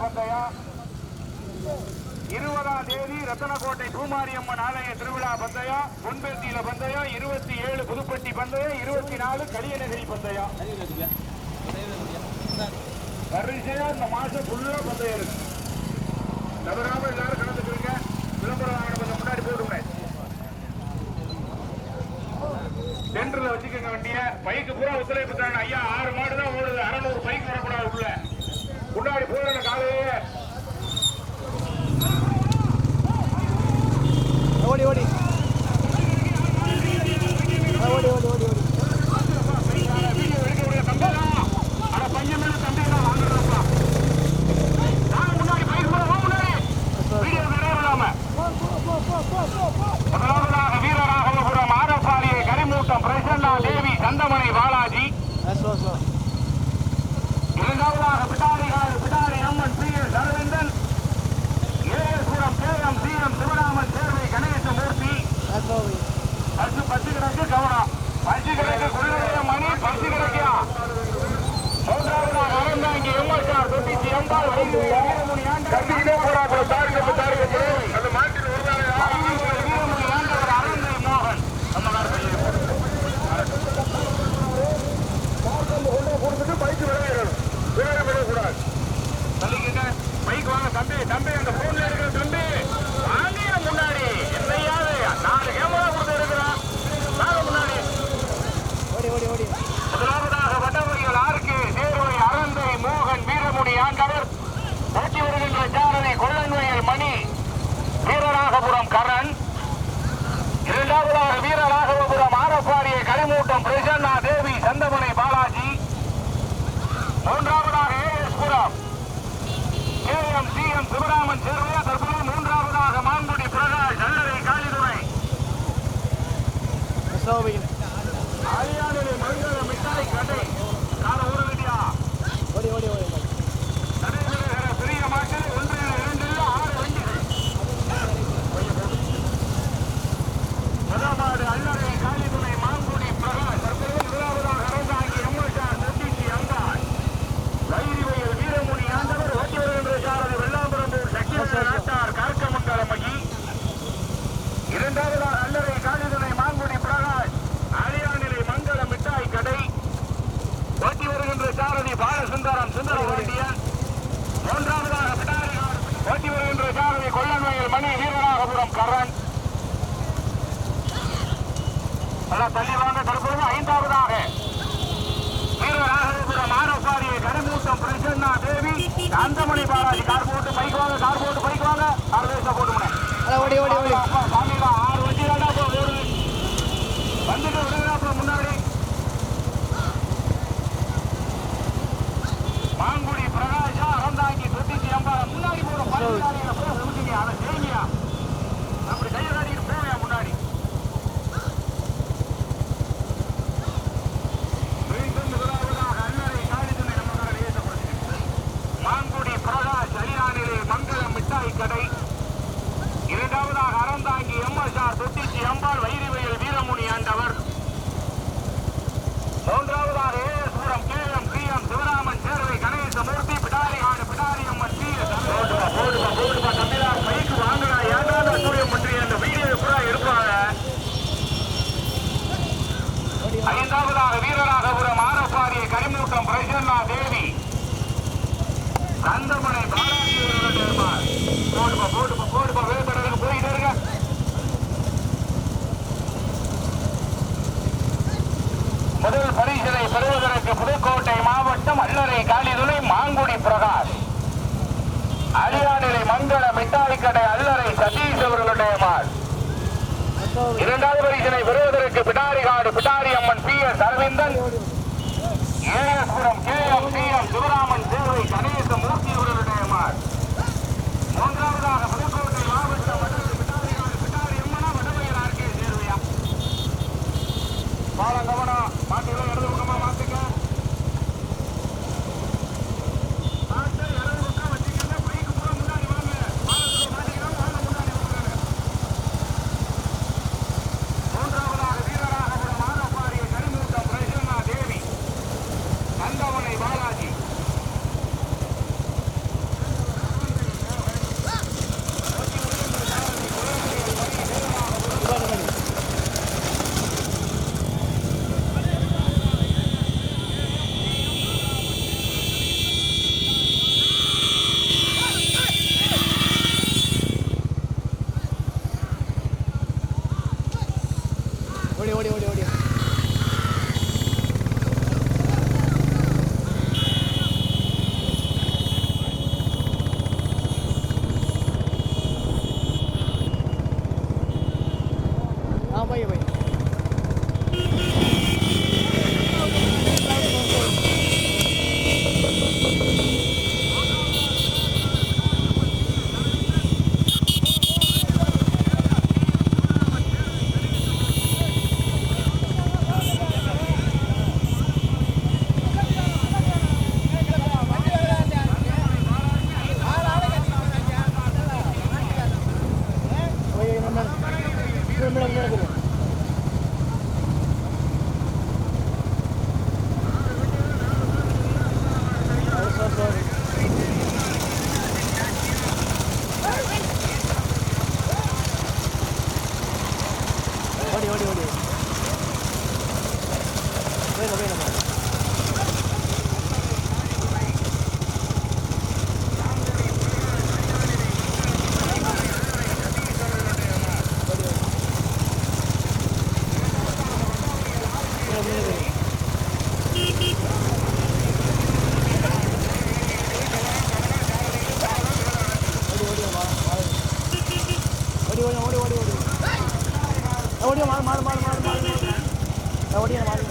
பந்தயம் 20ஆம் தேதி ரத்தனக்கோட்டை பூமாரியம்மன் ஆலய திருவிழா பந்தயம், பொன்பேத்தியில பந்தயம், 27 புதுப்பட்டி பந்தயம், 24 கலியநகரி பந்தயம். வரிசையா இந்த மாசம் ஃபுல்லா பந்தயம் இருக்கு. தவறாம எல்லாரும் கலந்துக்கிறீங்க. விளம்பரம் வாங்கின முன்னாடி போடுங்க. சென்டர்ல வச்சுக்கோங்க வண்டிய. பைக்கு பூரா ஒத்துழைப்பு தாங்க ஐயா. 6 மாடு தான் ஓடுது. 600 பைக் வரக்கூடாது உள்ள. முன்னாடி போற காலையே ஓடி ஓடி ஓடி ஓடி ஓடி ஓடி வீரராகவபுரம் ஆரப்பாளைய கரிமூட்டம் பிரசன்னா தேவி சந்தமனை பாலாஜி. இரண்டாவதாக Pidari Amman P S Aravindan, ASPuram KM CM Sivaraman Servai Ganesamoorthy. பத்து கிடக்கு கவனம். 10 கிடக்கு குடிநுழைய மணி 10 கிடக்கியா. மூன்றாவதாக அறந்தாங்கி எம்எஸ்ஆர் தொட்டிச்சி எம்பால் வீரமணி ஆண்டவர் அறந்தை மோகன். கொடுத்துட்டு பைக்கு விளையாடணும். விளையாடக்கூடாது. சொல்லிக்கிங்க பைக் வாங்க தம்பி. தம்பி அந்த போன்ல இருக்கிற தம்பி வாங்கிய முன்னாடி என்னையாவது 4 கேமரா கொடுத்து இருக்கிறான். முன்னாடி முதலாவதாக வட்டவரிகள் ஆர்கே சேர்வை அறந்தை மோகன் வீரமணி ஆண்டவர். போட்டி வருகின்ற சாரதி கொள்ளன்வயல் மணி வீரராகபுரம் கரண். இரண்டாவதாக வீரராகவபுரம் ஆரப்பாடிய கரிமூட்டம் பிரசன்னா தேவி சந்தமனை பாலாஜி. மூன்றாவதாக ஏஎஸ்புரம் கேஎம் சிஎம் சிவராமன் சேர்வையா. தற்போது மூன்றாவதாக மாங்குடி பிரகாஷ் அல்லரை காலிதுரை. ஆலியானிலே மங்கள மிட்டாய் கடை கார ஊரடியா. ஓடி ஓடி ஓடி நடைபெறுகிற பெரிய மாட்டில் 1 2 6 வண்டிகள். முதலாவது அல்லரை காலிதுரை மாங்குடி பிரகாஷ். தற்போது முதலாவதாக அரசாங்கி எம்எஸ்ஆர் தொட்டிச்சி அங்காள் வைரிவயல் வீரமுனி ஆண்டவர். ஓட்டி வருகின்ற சாரதி வெள்ளாம்பரம்பூர் சக்திவேல் நாட்டார் கற்கமங்கலமகி. இரண்டாவதாக அல்லரை காலிதுரை மாங்குடி பிரகாஷ் அரியாநிலை மங்கள மிட்டாய் கடை. ஓட்டி வருகின்ற சாரதி பாலசுந்தரம் சுந்தரபாண்டியன். மூன்றாவதாக பிடாரிகாடு ஓட்டி வருகின்ற சாரதி கொள்ளன்வயல் மணி வீரராகபுரம் கரண். தள்ளிவாங்க. தற்போது ஐந்தாவதாக வீரராகவபுரம் ஆரப்பாடிய கரிமூட்டம் பிரசன்னா தேவி அந்தமணி பாலாஜி. கார் போட்டு பைக் வாங்க. கார் போட்டு பைக் வாங்க. கார் வேச போட்டு ஓடி ஓடி ஓடி சாமியில 6 வண்டி தாண்டா ஓடுது. வந்துட்டு விடுகிறாப்ப முன்னாடி மாங்குடி பிரகாஷா அறந்தாங்கி தொட்டிச்சி அம்பாரம் முன்னாடி போற பரிசாரிகளை போய் விட்டுங்க. அதை செய்யுங்க. அப்படி கையை காட்டிட்டு போவேன் முன்னாடி. மீண்டும் முதலாவதாக அல்லறை காலிதுனை நமக்காக ஏற்றப்படுகிறது. மாங்குடி பிரகாஷ் அரியானிலே மங்களம் மிட்டாய் கடை. இரண்டாவதாக அறந்தாங்கி எம்எஸ்ஆர் தொட்டிச்சி அம்பாள் வைரிவயல் வீரமுனி ஆண்டவர். மூன்றாவதாக ஏஎஸ்புரம் KM CM Sivaraman Servai Ganeshamoorthy. Pidarikadu Pidariamman தம்பிதா bike வாங்கினா ஏதாவது சூரிய பற்றி அந்த வீடியோ கூட இருப்பாங்க. ஐந்தாவதாக வீரராகபுரம் ஆரப்பாடிய கரிமூட்டம் பிரசன்னா தேவி சந்தமனை பாலாஜி. போடுப்பா வேறுபடுறதுக்கு போயிட்டு இருக்க. முதல் பரிசனை பெறுவதற்கு புதுக்கோட்டை மாவட்டம் அல்லறை காலிதுனை மாங்குடி பிரகாஷ் அரியாநிலை மங்கள மிட்டாய் கடை அல்லறை சதீஷ் அவர்களுடைய மாள். இரண்டாவது பரிசனை பெறுவதற்கு Pidarikadu Pidari Amman P S Aravindan, ASPuram KM CM Sivaraman Servai Ganesamoorthy அவர்களுடைய மாள். மூன்றாவதாக புதுக்கோட்டை மாவட்டம் பிடாரிகாடு பிடாரி அம்மனா வடமையில் ஆர்கே சேர்வையா. பாலம் கவனம். மாட்டுகளை இடது பக்கமா மாத்துக்க. மாட்டை இடது பக்கம் வச்சுக்கங்க. பைக்கு பூரா முன்னாடி வாங்க. பாலத்துல மாட்டிக்கிறாங்க. வாங்க முன்னாடி வாங்க. மூன்றாவதாக வீரராகபுரம் ஆரப்பாடிய கரிமூட்டம் பிரசன்னா தேவி சந்தமனை பாலாஜி. ஓடியா மாடு மாடு மாடு மாடு மாடு ஓடியா மாடு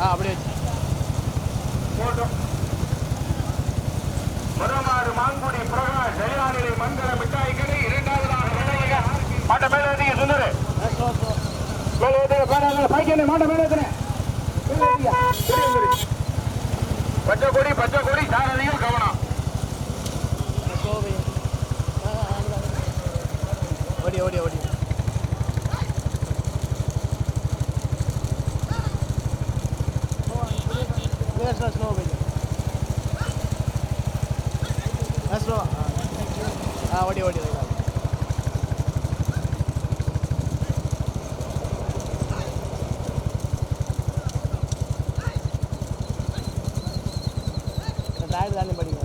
அப்படியே வச்சு முதமாறு மாங்குடி பிரகாஷ் ஜெயாநிலை மங்கள மிட்டாய் கடை இரண்டாவதாக மாட்ட மேல ஏற்றிங்க சுந்தரு மேல ஏற்றுங்க பாய்க்கணே மாட்ட மேல ஏற்றுனேன் பச்சை கொடி சாரதியும் கவனம் ஓடி ஓடி ஓடி ஸ்லோ ஸ்லோ ஓடி ஓடி டயர் தானே படிங்க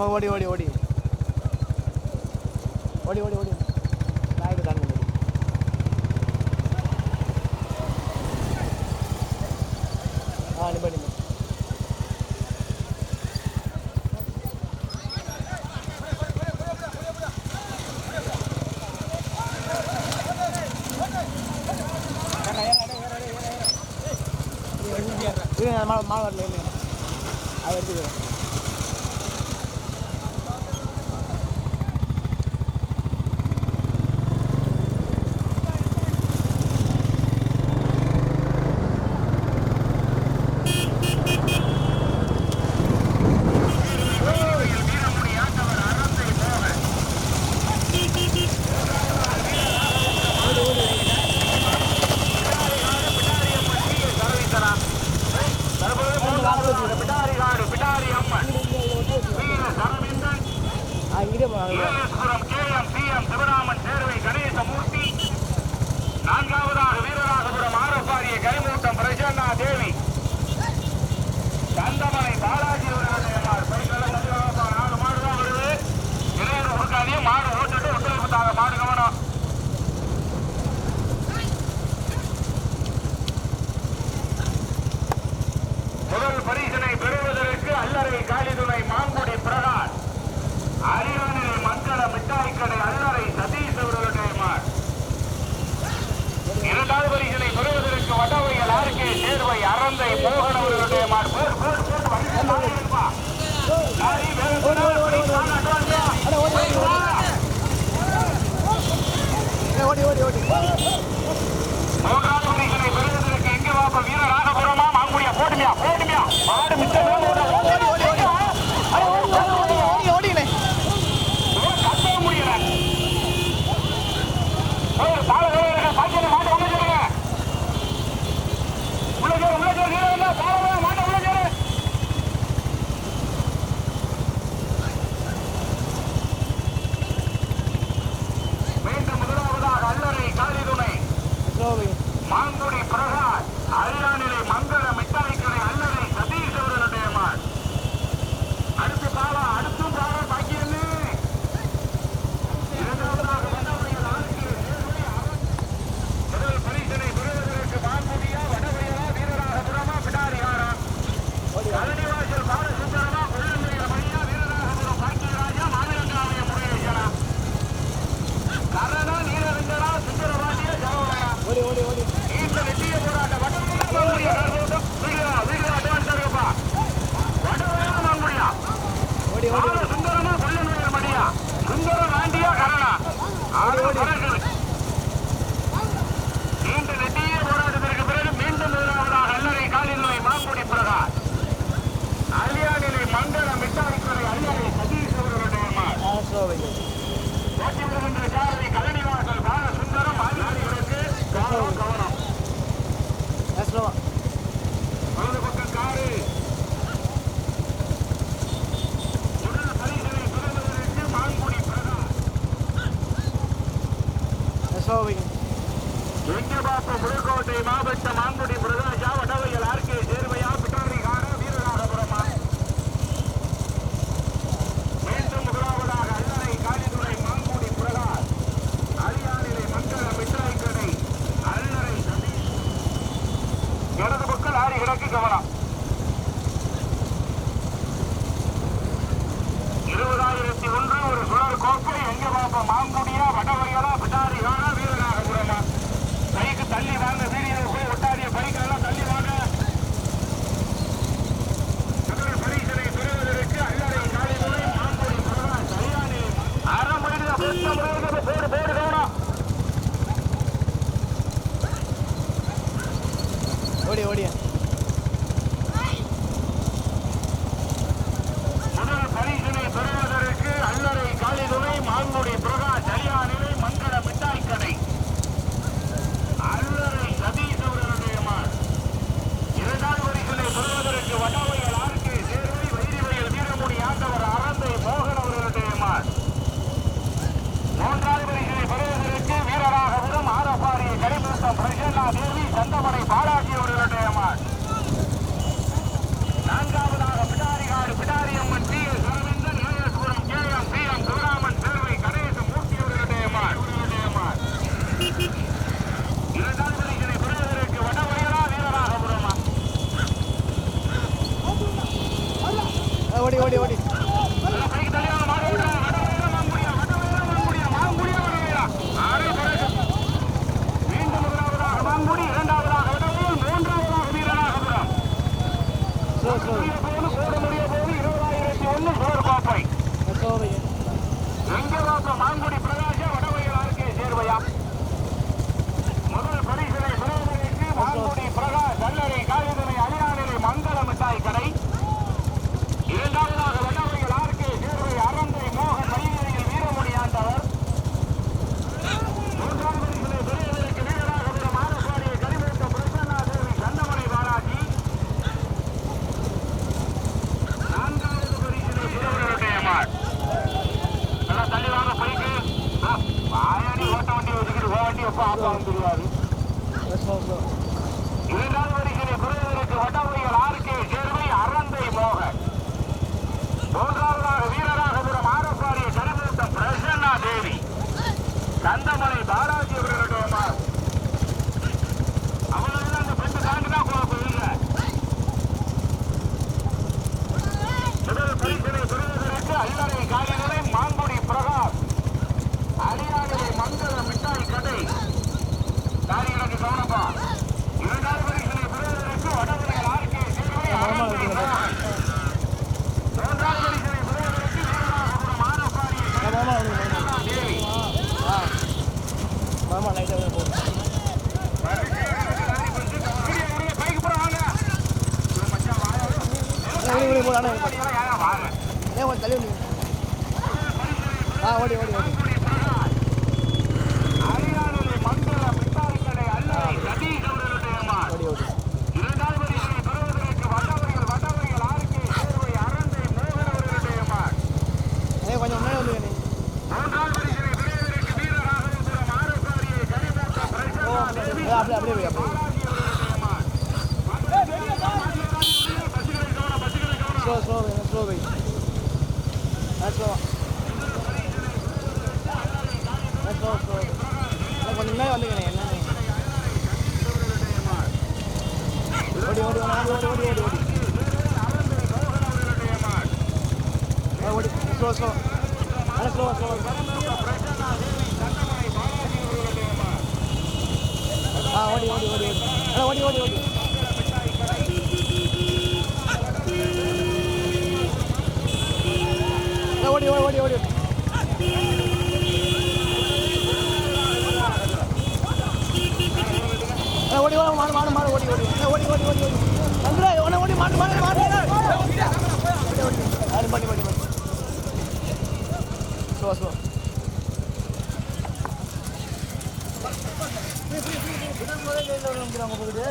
ஓடி ஓடி ஓடி ஓடி ஓடி ஓடி டயர் தானே படி நிபடி மாடு வரல இல்லை அதை எடுத்துக்கிறேன் சிவராமன் சேர்வை கணேசமூர்த்தி நான்காவதாக வீரராகபுரம் ஆரப்பாரிய கரிமூட்டம் பிரசன்னா தேவி சந்தமலை பாலாஜி நாலு மாடுதான் வருது இளைஞர் கொடுக்காதையும் மாடு ஓட்டுட்டு ஒத்துழைப்புத்தாக மாடு கவனம் முதல் பரிசினை பெறுவதற்கு அல்லறை காலிதுணை மாங்குடி பிரகாஷ் அரியணை மங்கள மிட்டாய் கடை அல்லறை சதீஷ் அவர்களுடைய மாடு இரண்டாவது பரிசினை பெறுவதற்கு வடவையில் ஆர்கே சேர்வை அறந்தை மோகன் அவர்களுடைய மாடு ஓடி ஓடி ஓடி மூன்றாவது பரிசினை பெறுவதற்கு எங்கே வாப்ப வீரராகபுரமா மாங்குடியா போட்டுமியா மாடு மிச்சம் மாங்குடி பிரகாஷ் அரியாநிலை மங்கள மிட்டாய் கடை அல்லறை சதீஷ் அவர்களுடைய மாடு அடுத்து பாலா அடுத்தும் பாலா பாக்கியன்னு இரண்டாவதாக முதல் பரிசனை பெறுவதற்கு மாங்குடியா வடவையலா வீரராகபுரமா பிடாரியாரா கலனிவாசல் பாலசுந்தரமா கொள்ளன்மையில மணியா வீரராகபுரம் பாக்கியராஜா மாநிலங்காவிய முருகேசனா கரணா நீரவிந்தனா சுந்தரபாண்டிய ஜனவரா ஓடி ஓடி ஓடி சுந்தரமா கொள்ளன்மையில மணியா சுந்தர வாண்டியா கரணா நீண்ட நெட்டிய போராட்டத்திற்கு பிறகு மீண்டும் முதலாவதாக அல்லறை காலிநிலை மாங்குடி பிரகாஷ் அலியாநிலை மங்கள மிட்டாய் கடை அல்லறை சதீஷ் அவர்களுடைய ஓட்டி வருகின்ற சாரதி கலனிவாசல் பால சுந்தரம் ஆதிவாரிகளுக்கு கவனம் வலது பக்கம் காரு முதல் பரிசனை பெறுவதற்கு மாங்குடி பிரகாஷ் எங்கபாப்ப புதுக்கோட்டை மாவட்டம் மாங்குடி பிரகாஷா வடவையல் ஆர்கே சேர்வையா பிட்டாரிகார வீரராகபுரமா மீண்டும் முதலாவதாக அல்லறை காலிதுணை மாங்குடி பிரகாஷ் அரியாநிலை மங்கள மிட்டாய் கடை அல்லறை சதீஷ் இடது பக்கம் லாரி கிடக்கு கவனம் ஓடி ஓடி முதல் பரிசினை பெறுவதற்கு அல்லறை காளிதுரை மாங்குடி பிரகாஷ் அரியாநிலை மங்கள மிட்டாய் கடை அல்லறை சதீஷ் அவர்களுடைய மார். இரண்டாவது பரிசினை பெறுவதற்கு வடவையல் ஆர்கே சேர்வை வைரிவயல் வீரமுனி ஆண்டவர் அறந்தை மோகன் அவர்களுடைய மார். மூன்றாவது பரிசினை பெறுவதற்கு வீரராகபுரம் ஆரப்பாரிய கரிமூட்டம் பிரசன்னா தேவி சந்தமனை பாலாஜி அவர்களுடைய மார். நான்காவதாக Pidarikadu Pidariamman P S Aravindan ASPuram KM P M Sivaraman Servai Ganesamoorthy அவர்களுடைய மார். இரண்டாவது பரிசினை பெறுவதற்கு வடவயலா வீரராகபுரமா? ஓடி ஓடி ஓடி பைக்கு தனியாக மாறி வடவயலா மாங்குடியா வடவயலா மாங்குடியா மாங்குடியா வடவயலா ஆறு பிறகு மீண்டும் முதலாவதாக மாங்குடி இரண்டாவதாக வடவயல் மூன்றாவதாக வீரராகபுரம். ஸ்லோ ஸ்லோ போட முடிய போது 2001 சோர் கோப்பை ஸ்லோ பையா எங்க பார்ப்போம் மாங்குடி பிரகாஷ வடவயல் ஆர்கே சேர்வையா. முதல் பரிசினை பெறுவதற்கு மாங்குடி பிரகாஷ் அல்லறை காகிதனை அரியாநிலை மங்கள மிட்டாய் கடை. இரண்டாவதாக வடவயல் ஆர்கே சேர்வை அரந்தை மோகன் வைகையில் வீரமுனி ஆண்டவர். மூன்றாவது பரிசினை பெறுவதற்கு வீரராகபுரம் ஆரப்பாடிய கரிமூட்ட பிரசன்னா தேவி சந்தமனை பாலாஜி. நான்காவது பரிசினை பெறுவதற்குடைய மாட். எல்லாம் தள்ளி வாங்க பைக்கு. வாயாடி ஓட்ட வண்டி வச்சுக்கிட்டு வண்டி எப்போ ஆப்பா வந்துருவாரு. ஸ்லோ ஸ்லோ இரண்டாவது பரிசினை பெறுவதற்கு வடவையல் ஆர்கே சேர்வை அரந்தை மோகன். மூன்றாவதாக வீரராகபுரம் ஆரப்பாடிய கரிமூட்டம் பிரசன்னா தேவி சந்தமனை பாலாஜி அவர்களுடைய மாட். அவ்வளவுதான் அந்த பெண்ணு தாண்டிதான் போயிருங்க. முதல் பரிசினை பெறுவதற்கு அல்லறை காலிகளை மாங்குடி பிரகாஷ் அரியாநிலை மங்கள மிட்டாய் கடை காரிகளுக்கு கவனப்பா. இரண்டாவது பரிசினை பெறுவதற்கு வடவயல் ஆர்கே சேர்வை அரந்தை மோகன். மூன்றாவது பரிசினை பெறுவதற்கு வீரராகபுரம் ஆரப்பாடிய மாமா பிரசன்னா தேவி. மாமா லைட்டாக போடு பைக்கு போற வாங்க மச்சான் வாங்க. ஓடி போடு அண்ணா வாங்க ஏன் கொஞ்சம் தள்ளி வந்து ஓடி ஓடி ஓடி அரியாநிலை மங்கள மிட்டாய் கடை அல்லறை சதீஷ் அவர்களுடைய மார். ஓடி ஓடி இரண்டாவது பரிசினை பெறுவதற்கு வடவயல் ஆர்கே சேர்வை அரந்தை மோகன் அவர்களுடைய மார். ஏன் கொஞ்சம் முன்னாடி வந்து நீ மூன்றாவது பரிசினை பெறுவதற்கு வீரராகபுரம் ஆரப்பாடிய கரிமூட்டம் பிரசன்னா தேவி அப்படியே அப்படியே அப்படியே பாலாஜி அவர்களுடைய மார். பசுகளை கவனம் slow slow slow by slow slow slow கொஞ்சம் முன்னாடி வந்துக்கிறேன் என்ன ஓடி ஓடி ஓடி ஓடி ஓடி ஓடி ஓடி ஓடி ஸ்லோ ஸ்லோ அண்ணா ஸ்லோ ஸ்லோ ஓடி ஓடி ஓடி ஓடி அண்ணா ஓடி ஓடி ஓடி ஓடி ஓடி ஓடி ஓடி ஓடி ஓடி மாடு மாடு மாடு ஓடி ஓடி ஓடி ஓடி ஓடி ஓடி வந்துடா ஓடி ஓடி மாடு மாடு மாடு அது பண்ணி பண்ணி பண்ணி ஸ்லோ ஸ்லோ போகுது